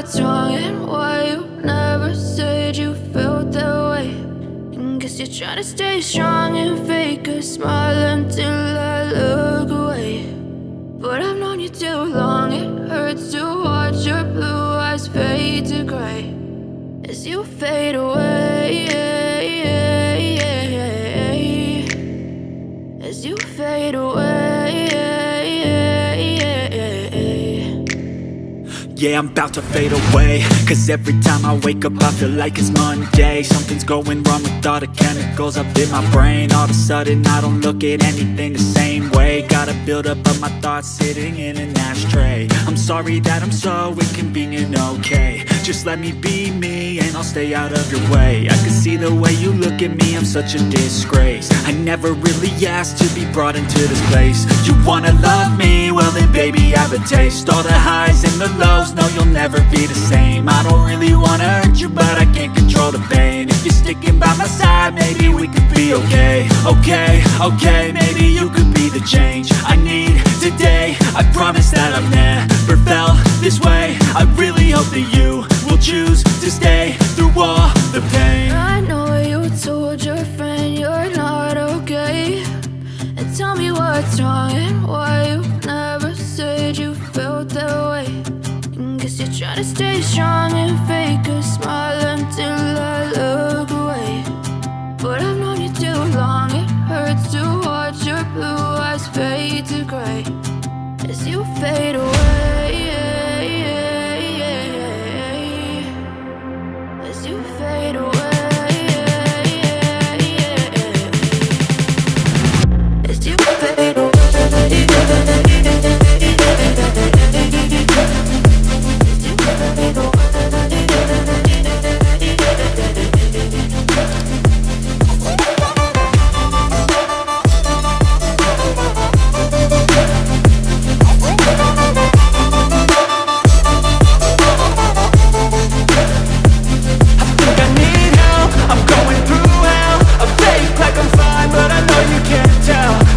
what's wrong and why you never said you felt that way. And guess you're trying to stay strong and fake a smile until I look away. But I've known you too long, it hurts to watch your blue eyes fade to gray as you fade away, as you fade away. Yeah, I'm about to fade away, cause every time I wake up I feel like it's Monday. Something's going wrong with all the chemicals up in my brain. All of a sudden I don't look at anything the same way. Gotta build up of my thoughts sitting in an ashtray. I'm sorry that I'm so inconvenient, okay. Just let me be me and I'll stay out of your way. I can see the way you look at me, I'm such a disgrace. I never really asked to be brought into this place. You wanna love me? Well then baby I have a taste. All the highs and the lows, no you'll never be the same. I don't really wanna hurt you but I can't control the pain. If you're sticking by my side maybe we could be okay. Okay, maybe you could be the change I need today. I promise that I've never felt this way. I really hope that you will choose to stay through all the pain. I know you told your friend you're not okay, and tell me what's wrong and why you never said you felt that way. And guess you're trying to stay strong and fake a smile until I look away. But I've known you too long, it hurts to watch your blue eyes fade to gray as you fade away, as you fade away, as you fade away.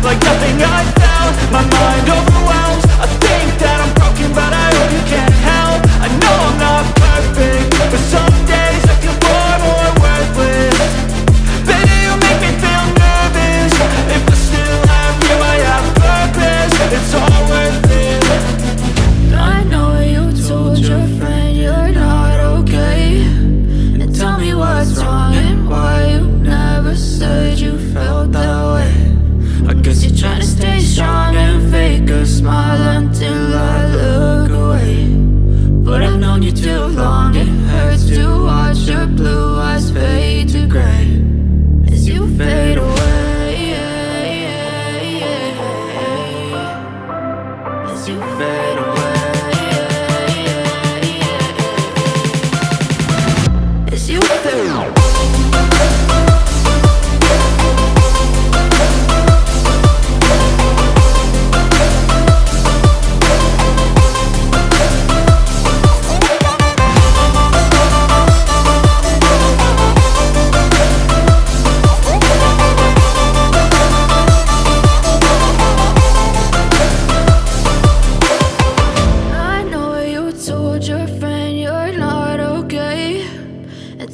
Like nothing I felt, my mind overwhelms. I think that I'm broken, but I hope you can't help. I know I'm not perfect, but some days I feel far more worthless. Baby, you make me feel nervous. If I still have you, I have purpose. It's all worth it. I know you told your friend you're not okay, and tell me what's wrong and why you never said you felt that way. I guess you're trying to stay strong and fake a smile until I look away. But I've known you too long, it hurts to watch your blue eyes fade to gray as you fade away, as you fade away, as you fade away.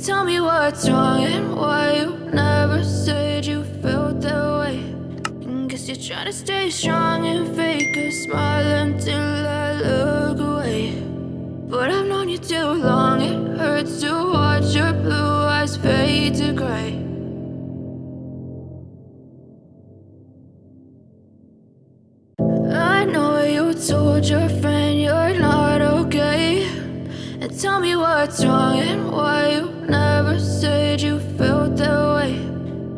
Tell me what's wrong and why you never said you felt that way. And guess you're trying to stay strong and fake a smile until I look away. But I've known you too long, it hurts to watch your blue eyes fade to gray. I know you told your friend you're not okay, and tell me what's wrong and why you never said you felt that way.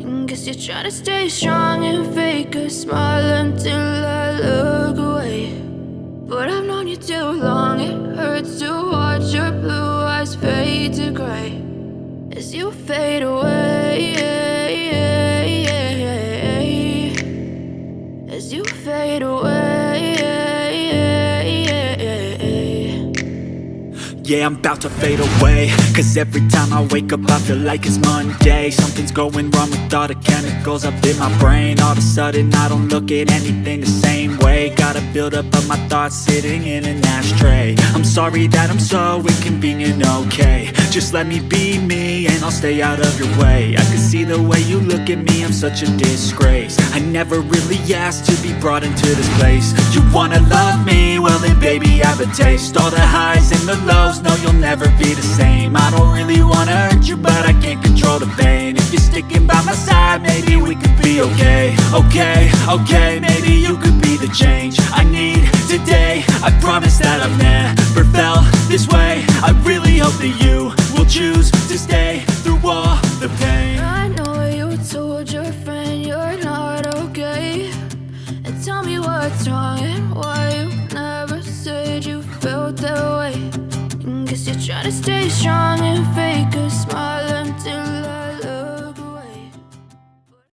And guess you're trying to stay strong and fake a smile until I look away. But I've known you too long, it hurts to watch your blue eyes fade to gray as you fade away, as you fade away. Yeah, I'm about to fade away, cause every time I wake up I feel like it's Monday. Something's going wrong with all the chemicals up in my brain. All of a sudden I don't look at anything the same way. Gotta build up of my thoughts sitting in an ashtray. I'm sorry that I'm so inconvenient, okay. Just let me be me and I'll stay out of your way. I can see the way you look at me, I'm such a disgrace. I never really asked to be brought into this place. You wanna love me? Well then baby I have a taste. All the highs and the lows, no you'll never be the same. I don't really wanna hurt you but I can't control the pain. If you're sticking by my side, maybe we could be okay. Okay, maybe you could be the change I need today. I promise that I've never felt this way. I really hope that you will choose to stay through all the pain. I know you told your friend you're not okay, and tell me what's wrong and why you never said you felt that way. Guess you're trying to stay strong and fake it